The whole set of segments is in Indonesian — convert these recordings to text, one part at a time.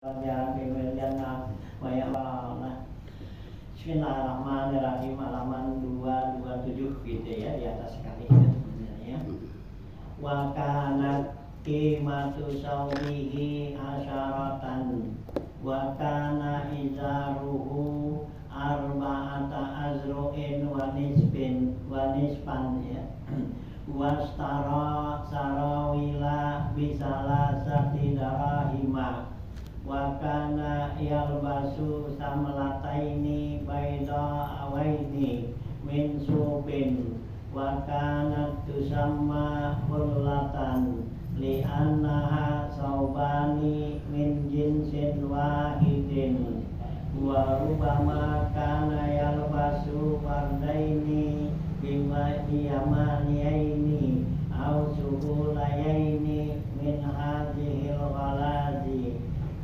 Jalan kemudian nah Bismillahirrahmanirrahim halaman 227 gitu ya, di atas sekali sebenarnya. Wa kanat qimatu sawmihi asyaratan wa kana izaruhu arba'ata azru'in wa nisfan ya. Wastara sarawila bisalasati darahima wa kana yalbasu samlataini baydawaini min supin wa kanat tusamma hullatan li annaha saubani min jinsin wahidin wa rubama kana yalbasu fardaini biyamaniyaini au suhulayaini min hadhil ghalazi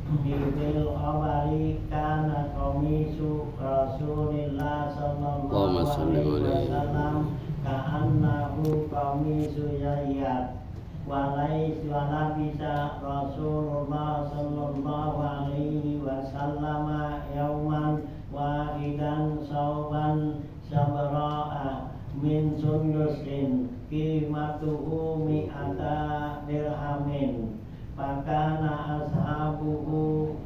bil khabari kana qamisu Rasulillah sallallahu alaihi wasallam ka'annahu qamisu Zaid wala bisa Rasulullah sallallahu alaihi wasallam yauman wahidan sauban sabra'a min sundusin qimatuhu mi'ata dirhamin fakana ashabuhu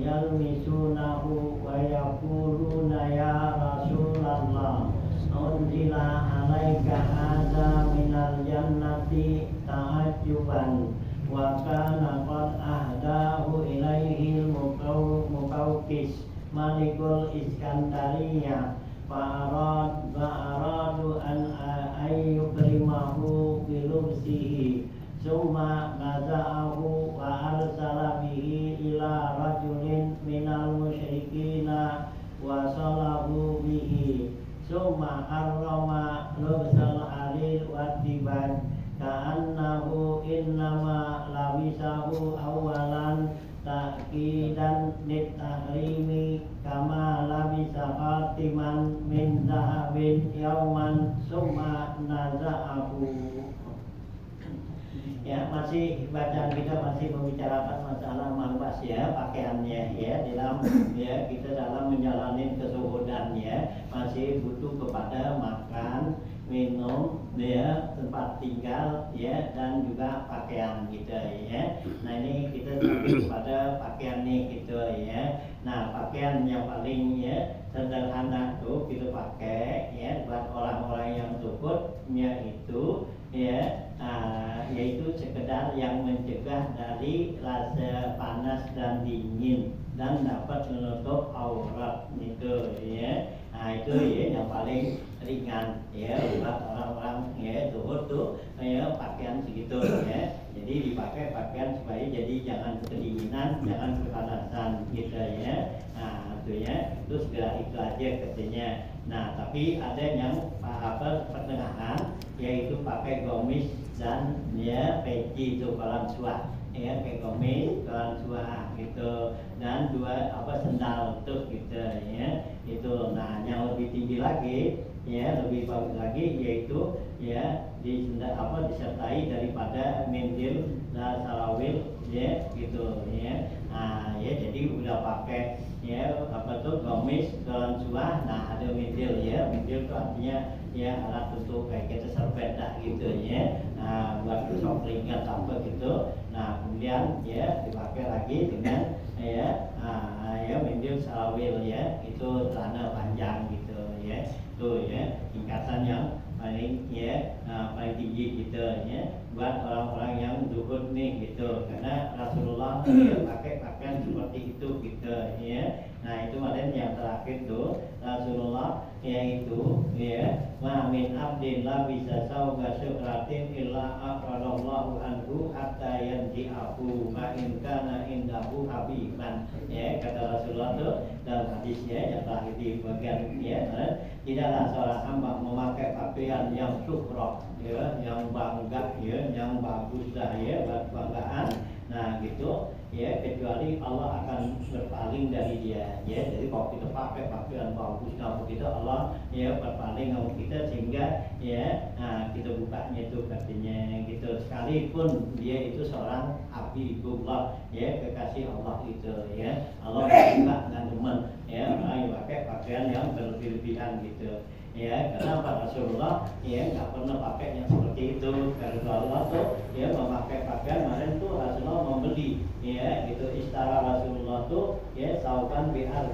yalmisunahu wa yaquluna ya Rasulullah unzila alaika hadza minal jannati ta'ajjuban wa kana qad ahdahu ilaihi Muqawqis malikul Iskandariyah fa'aradu an ayyukrimahu bilubsihi summa naza'ahu wa arsala bihi ila rajulin minal musyrikina wa salahu bihi summa harrama lubsal harir wa tiban ka'annahu innama labisahu awalan ta'kidan litahrimi kama labisa khatiman min zahabin yauman summa naza'ahu. Ya, masih bacaan kita masih membicarakan masalah malbas ya, pakaiannya ya, kita dalam menjalani kesuhudannya masih butuh kepada makan, minum, ya, tempat tinggal ya, dan juga pakaian gitu ya. Nah, ini kita sampai kepada pakaian nih gitu ya. Nah, pakaian yang paling ya sederhana tuh kita pakai ya buat orang-orang yang tukut yaitu ya yaitu sekedar yang mencegah dari rasa panas dan dingin dan dapat menutup aurat gitu ya. Nah, itu ya yang paling ringan ya buat orang-orang ya tukut tuh ya pakaian segitu ya. Jadi dipakai pakaian supaya jadi jangan kedinginan, jangan kepanasan gitu ya. Nah, itu segera itu aja katanya. Nah, tapi ada yang pertengahan yaitu pakai gomis dan ya peci itu kolam suah ya, pakai gomis kolam suah gitu, dan dua sendal tuh gitu ya itu. Nah, yang lebih tinggi lagi ya, lebih bagus lagi yaitu ya disertai daripada mendil dan sarawil ya gitu ya. Nah, ya jadi udah pakai ya gomis kolam suah. Nah, ada mendil ya, mendil itu artinya ya alat untuk kayak kita serbet gitu ya. Nah, buat soplingan apa gitu. Nah, kemudian ya dipakai lagi dengan ya mendil sarawil ya, itu celana panjang gitu ya. Itu ya tingkatan yang paling paling tinggi gitu ya buat orang-orang yang zuhud nih gitu, karena Rasulullah pakai pakaian seperti itu gitu ya. Nah, itu kemarin yang terakhir tuh Rasulullah yaitu ya ma min abdin la bisa sauga syukratin illa aqradallahu anhu hatta yanji'ahu ma in kana indahu habiban ya, kata Rasulullah tuh dalam hadisnya yang terakhir di bagian ya, tidaklah seorang hamba memakai pakaian yang syukrah ya, yang bangga ya, yang bagus dah ya, buat banggaan. Nah, gitu ya kecuali Allah akan berpaling dari dia ya. Jadi kalau kita pakai pakaian bagus ngaku kita, Allah ya berpaling ngaku kita sehingga ya kita bukanya itu katanya gitu. Sekalipun dia itu seorang habibullah ya, kekasih Allah itu ya, Allah suka dengan teman ya orang yang pakai pakaian yang berlebih-lebihan gitu ya. Karena Pak Rasulullah ya nggak pernah pakai yang seperti itu. Karena Allah tuh ya memakai pakaian, kemarin tuh Rasulullah membeli ya gitu, istara Rasulullah tuh ya saukan biar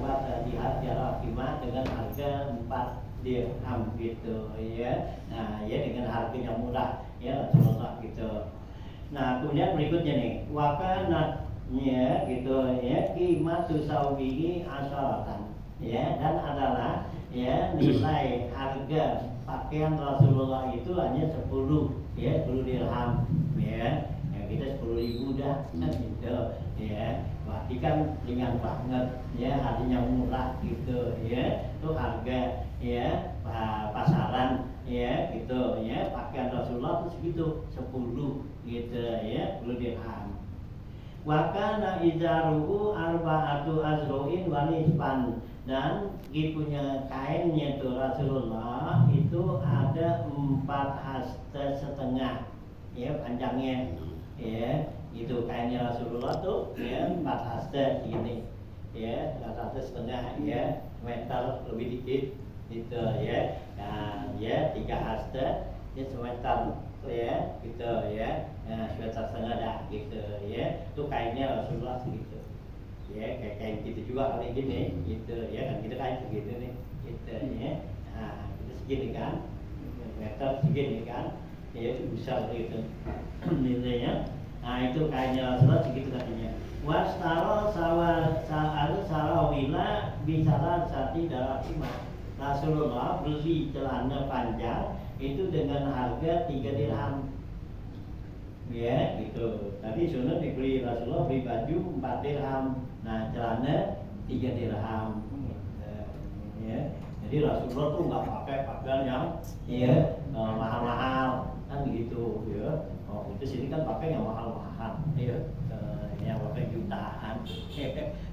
jihad jarakima dengan harga 4 dirham gitu ya. Nah ya dengan harganya murah ya Rasulullah gitu. Nah kemudian berikutnya nih wakanatnya gitu ya, qimatu saubihi asyaratan ya, dan adalah ya nilai harga pakaian Rasulullah itu hanya 10 ya, 10 dirham ya. Ya kita 10.000 dah gitu ya. Berarti kan ringan banget ya, harganya murah gitu ya. Itu harga ya pasaran ya gitu ya, pakaian Rasulullah itu segitu 10 gitu ya, 10 dirham. Wa kana izaruhu arba'atu azru'in wa nisfan, dan punya kainnya itu Rasulullah itu ada 4 hasta setengah ya panjangnya ya. Itu kainnya Rasulullah tuh ya 4 hasta gini ya, 4 hasta setengah ya, meter lebih dikit gitu ya. Nah ya 3 hasta ya semeter ya gitu ya. Nah semeter setengah dah gitu ya. Itu kainnya Rasulullah segitu ya, kayak gitu juga kali gini gitu ya kan, kita kain begitu nih gitu ya. Nah kita segini kan, meter segini kan ya, besar gitu nilainya. Nah itu kainnya Rasulullah segitu katanya. Wastaro sarawila bisalah sati darahimah, Rasulullah beli celana panjang itu dengan harga 3 dirham ya gitu. Tadi sunnah dibeli Rasulullah beli baju 4 dirham, nah celana 3 dirham ya. Jadi Rasulullah tuh nggak pakai pakaian yang ya mahal-mahal kan gitu ya. Oh itu sini kan pakai yang mahal-mahal ya, yang pakai jutaan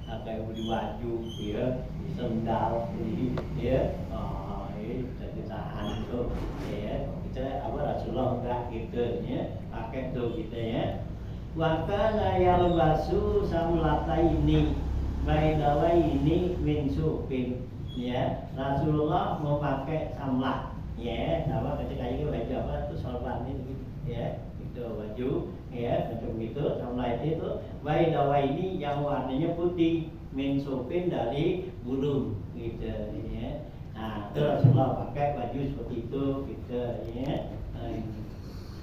kayak beli baju ya, sendal beli ya, jutaan itu ya. Kita Rasulullah enggak gitu ya, pakai tuh gitu ya. Wakana yalbasu samlata ini baidawa ini min supin ya. Rasulullah mau pakai samlah ya, sama ketika ini baju apa tuh sorban ini ya, itu baju ya macam gitu. Samlah itu baidawa ini yang warnanya putih, min supin dari bulu gitu ya. Nah, itu Rasulullah pakai baju seperti itu gitu ya.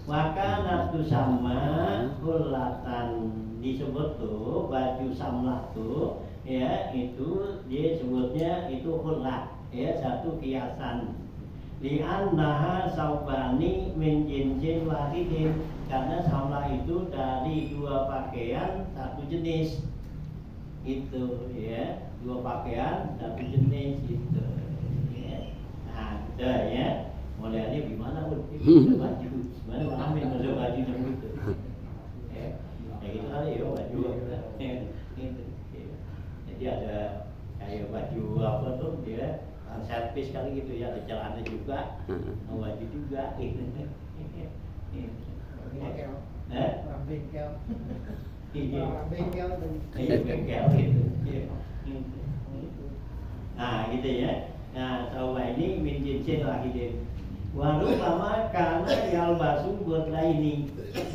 Maka nafsu sama hulatan disebut tuh baju samlah tuh ya, itu dia sebutnya itu hulat ya, satu kiasan. Li'annaha saubani min jinsin wahidin, karena samlah itu dari 2 pakaian 1 jenis itu ya, 2 pakaian 1 jenis itu. Nah, ya, modelnya gimana pun baju, gimana ambil model baju yang gitu, ya gitu kali ya baju, ya, gitu. Jadi ada kayak baju apa tuh dia servis kali gitu ya, ada celana juga, baju juga, gitu. Bengkel, bengkel gitu. Nah gitu ya. Nah, tawa ini min jinsin wahidin. Walau lama karena yalbasu ini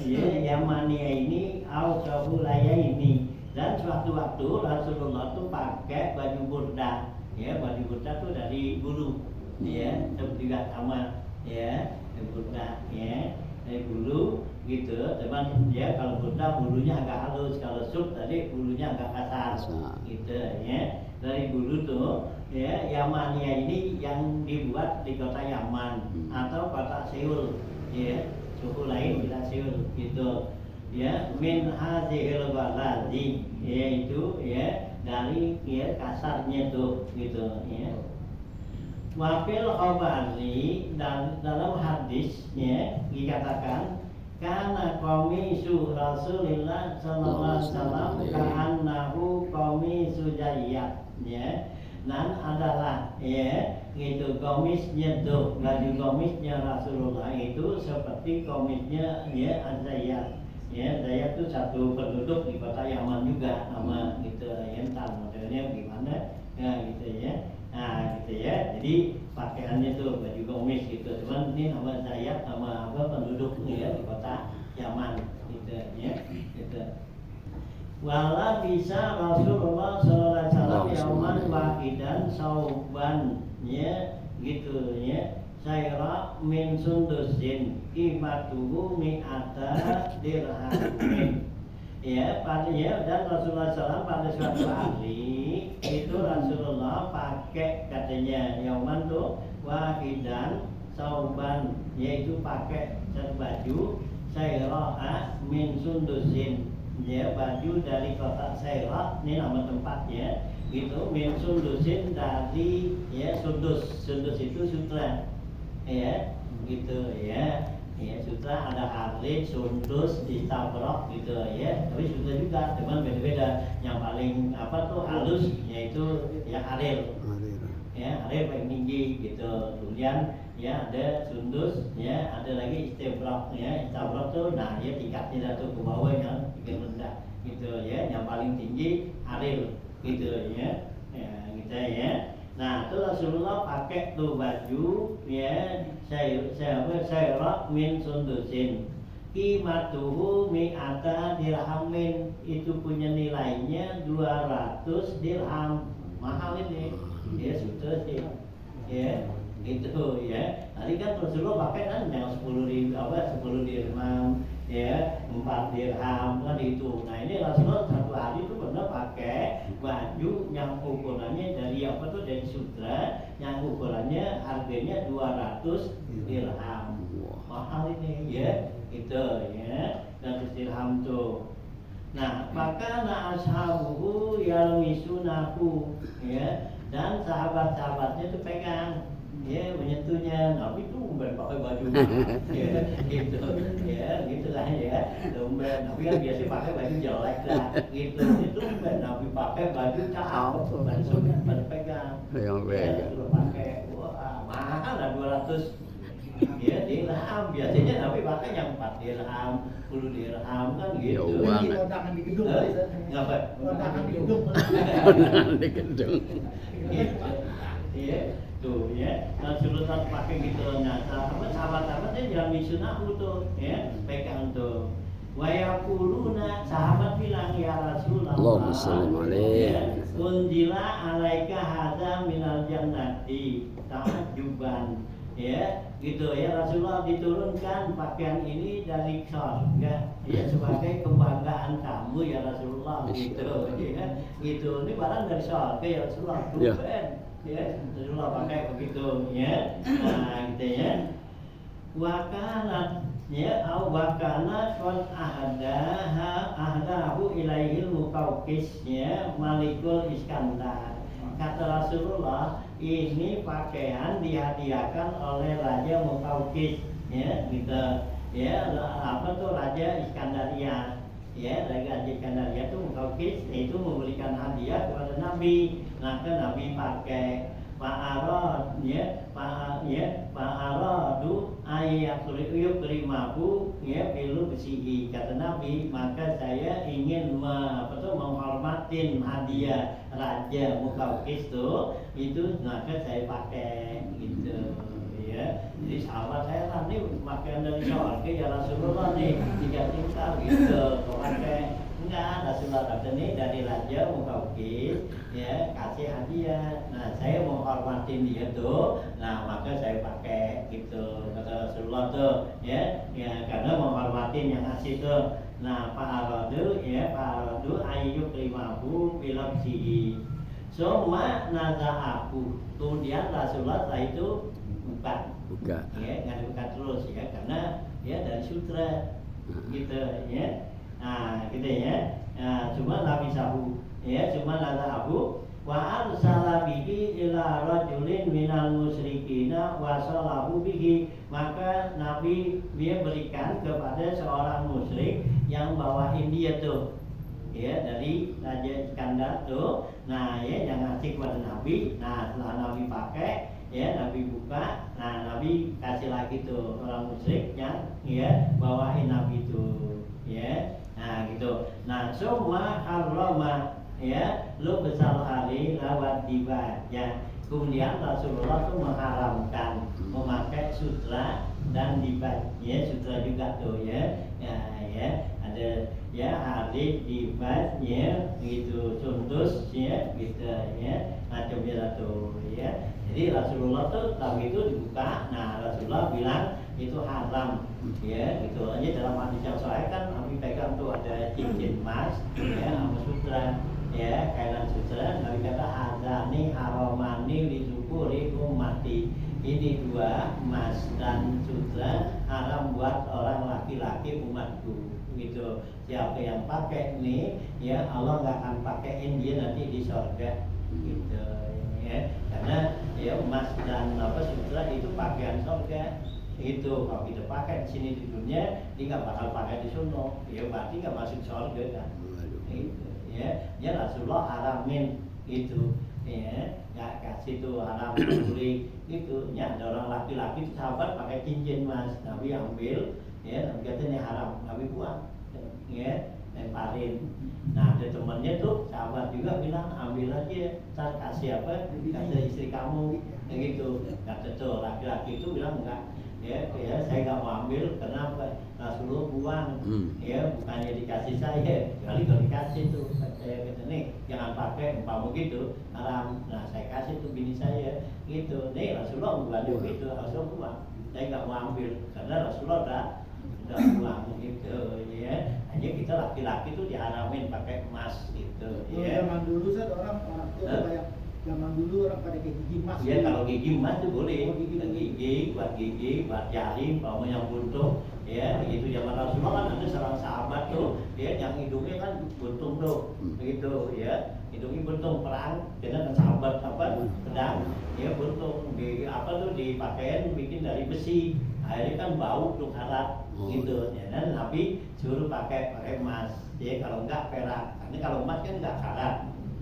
ya, yamania ini au kabulaya ini. Dan suatu waktu Rasulullah tuh pakai baju burda ya, baju burda tuh dari bulu ya, juga sama ya, burda ya dari bulu gitu. Teman ya, kalau burda bulunya agak halus, kalau sub tadi bulunya agak kasar gitu ya. Dari bulu tuh ya, Yamania ini yang dibuat di kota Yaman atau kota Seoul ya, suku lain bila Seoul gitu ya. Min hazil baladi yaitu ya dari ya kasarnya tuh gitu ya. Wafil khabari, dan dalam hadisnya dikatakan karena qamisu Rasulillah sallallahu alaihi wasallam ka'annahu qamisu jayyat, ya. Dan adalah ya itu komisnya tuh, baju komisnya Rasulullah itu seperti komisnya ya Zayyat. Ya, Zayyat itu satu penduduk di kota Yaman juga, nama gitu ya, entar modelnya gimana ya gitu ya. Nah gitu ya, jadi pakaiannya tuh baju komis gitu, cuman ini nama Zayyat, nama apa penduduk ya di kota Yaman gitu ya gitu. Wala bisa Rasulullah sallallahu alaihi wasallam yauman wahidan sauban ya gitu ya. Sayra min sundusin qimatuhu mi'ata dirhamin. Ya, padanya dan Rasulullah SAW pada suatu hari itu Rasulullah pakai katanya yauman tuh wahidan sauban, yaitu pakai satu baju sayra min sundusin, ya baju dari kota Sayra, ini nama tempatnya gitu, min sundusin dari ya sundus itu sutra ya gitu ya. Ya, sutra ada harlin, sundus, istabrok gitu ya. Tapi sutra juga, cuman beda-beda. Yang paling apa tuh halus yaitu ya haril. Ya, haril paling tinggi gitu. Kemudian ya ada sundus, ya ada lagi istabrok ya. Istabrok tuh nah ya tingkatnya tuh ke bawah yang tingkat rendah gitu ya. Yang paling tinggi haril gitu ya. Ya gitu ya. Nah, itu Rasulullah pakai tuh baju ya sayra min sundusin. Qimatuhu mi'ata dirhamin, itu punya nilainya 200 dirham. Mahal ini. Ya sudah sih. Ya, gitu ya. Tadi kan Rasulullah pakai kan yang 10 dirham ya 4 dirham kan itu. Nah ini Rasulullah satu hari itu pernah pakai baju yang ukurannya dari apa tuh dari sutra, yang ukurannya harganya 200 dirham. Mahal ini ya gitu ya, 200 dirham tuh. Nah maka ashabuhu yalmisunahu ya, dan sahabat-sahabatnya tuh pegang ya menyentuhnya. Nabi tuh pakai baju ya gitu ya gitulah ya tumben. Nabi kan biasa pakai baju jelek lah gitu, itu Nabi pakai baju cakep pada pegang ya, sudah pakai wah mahal lah 200 ya dirham. Biasanya Nabi pakai yang 4 dirham 10 dirham kan gitu. Kondangan di gedung Ngapa? Kondangan di gedung. Kondangan di gedung. Iya tuh ya, Rasulullah pakai gitu. Nah sahabat-sahabatnya jangan misunahu tuh ya, pegang tuh. Wa yaquluna, sahabat bilang ya Rasulullah, Allahumma shalli alaihi. unzila alaika hadza minal jannati ta'ajjuban ya gitu ya. Rasulullah diturunkan pakaian ini dari surga ya sebagai kebanggaan kamu ya Rasulullah gitu ya gitu. Ini barang dari surga ya Rasulullah tuh ya Rasulullah pakai begitu ya. Nah gitu ya. Wakalat ya au wakana qad ahdahu ilaihil muqawqis ya Malikul Iskandar. Kata Rasulullah, ini pakaian dihadiahkan oleh Raja Muqawqis ya gitu ya. Apa tuh Raja Iskandaria ya, Raja Iskandaria itu Muqawqis itu memberikan hadiah kepada Nabi. Nah kan Nabi pakai Fa'arad ya fa'aradu ayakrimahu ya bilu besihi. Kata Nabi, maka saya ingin menghormatin hadiah Raja Muqawqis itu maka saya pakai gitu ya. Jadi sahabat saya lah nih pakaian dari surga ya Rasulullah nih diganti gitu pakai. Enggak, Rasulullah kata nih dari Raja Muqawqis ya kasih hadiah. Nah saya mau hormatin dia tuh, nah maka saya pakai gitu kata Rasulullah tuh ya karena menghormatin yang ngasih tuh. Nah Pak Aradu ayyuk limahu bilabsihi summa naza'ahu. Kemudian Rasulullah setelah itu buka ya nggak dibuka terus ya karena dia dari sutra gitu ya. Nah gitu ya. Nah, cuma Nabi sahu ya, cuma nada abu wa arsala bihi ila rajulin minal musyrikina wa salahu bihi, maka Nabi dia berikan kepada seorang musyrik yang bawain dia tuh ya dari Raja Iskandar tuh. Nah ya yang ngasih kepada Nabi. Nah setelah Nabi pakai ya Nabi buka, nah Nabi kasih lagi tuh orang musyrik yang ya bawain Nabi tuh ya. Nah gitu. Nah semua harrama ya lu besar hari lawat tiba ya. Kemudian Rasulullah tuh mengharamkan memakai sutra dan dibat ya, sutra juga tuh ya. Ya ada ya hari dibat ya gitu, suntus ya gitu ya, macamnya tuh ya. Jadi Rasulullah tuh tahu itu dibuka. Nah Rasulullah bilang itu haram ya gitu aja. Dalam hadis yang sahih kan Nabi pegang tuh ada cincin emas ya sama sutra ya, kainan sutra. Nabi kata hadani haramani li syukuri ummati, ini dua emas dan sutra haram buat orang laki-laki umatku gitu. Siapa yang pakai ini ya Allah nggak akan pakaiin dia nanti di surga gitu ya, karena ya emas dan sutra itu pakaian surga itu. Kalau kita pakai di sini di dunia, dia nggak bakal pakai di sono ya, berarti nggak masuk surga kan gitu ya. Ya Rasulullah haramin itu ya, nggak kasih tuh haram boleh gitu ya. Ada orang laki-laki itu sahabat pakai cincin emas, Nabi ambil ya, Nabi katanya haram, Nabi buang ya, lemparin. Nah ada temannya tuh sahabat juga bilang ambil aja, ntar kasih apa kata istri kamu ya gitu. Kata tuh laki-laki itu bilang enggak ya, saya nggak mau ambil, kenapa? Rasulullah buang ya, bukannya dikasih saya, kali kalau dikasih tuh saya kata nih jangan pakai umpama gitu haram. Nah saya kasih tuh bini saya gitu, nih Rasulullah buang gitu, Rasulullah buang, saya nggak mau ambil karena Rasulullah udah buang gitu ya. Hanya kita laki-laki tuh diharamin pakai emas gitu ya. Zaman dulu saya orang tua kayak zaman dulu orang pada kayak gigi emas. Ya kalau gigi emas tuh boleh, Oh, gigi. gigi, buat jari, mau yang buntung ya. Itu zaman Rasulullah kan ada seorang sahabat tuh ya, yang hidungnya kan buntung tuh begitu ya, hidungnya buntung perang, karena kan sahabat apa pedang ya, buntung di apa tuh dipakein bikin dari besi, akhirnya kan bau tuh karat gitu ya. Dan Nabi suruh pakai emas ya, kalau enggak perak, karena kalau emas kan enggak karat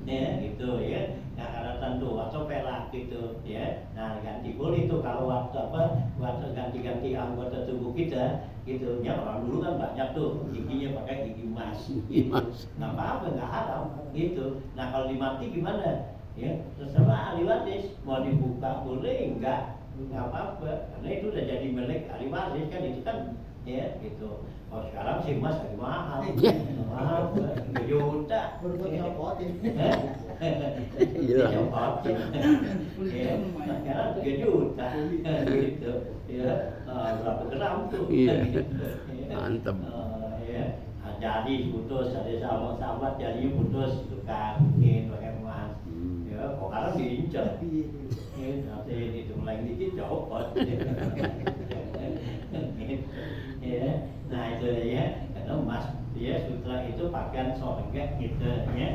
ya gitu ya, nggak karatan tuh atau perak gitu ya. Nah ganti boleh itu kalau waktu ganti-ganti anggota tubuh kita gitu ya. Orang dulu kan banyak tuh giginya pakai gigi emas gitu, nggak apa-apa, nggak haram gitu. Nah kalau dimati gimana ya, terserah ahli waris mau dibuka boleh nggak apa-apa, karena itu udah jadi milik ahli waris kan, itu kan ya gitu. Oh sekarang sih emas lagi mahal, mahal 3 juta. Baru buat nyopotin. Iya. Nyopotin. Ya, sekarang 3 juta gitu. Ya, berapa gram tuh? Iya. Ya. Mantap. Ya, nah, jadi putus, ada sahabat jadi putus tukang mungkin pakai emas. Ya, kok sekarang diincar. Ya, nanti dihitung lagi dikit copot. Ya, nah itu ya, karena emas ya sutra itu pakaian surga gitu ya.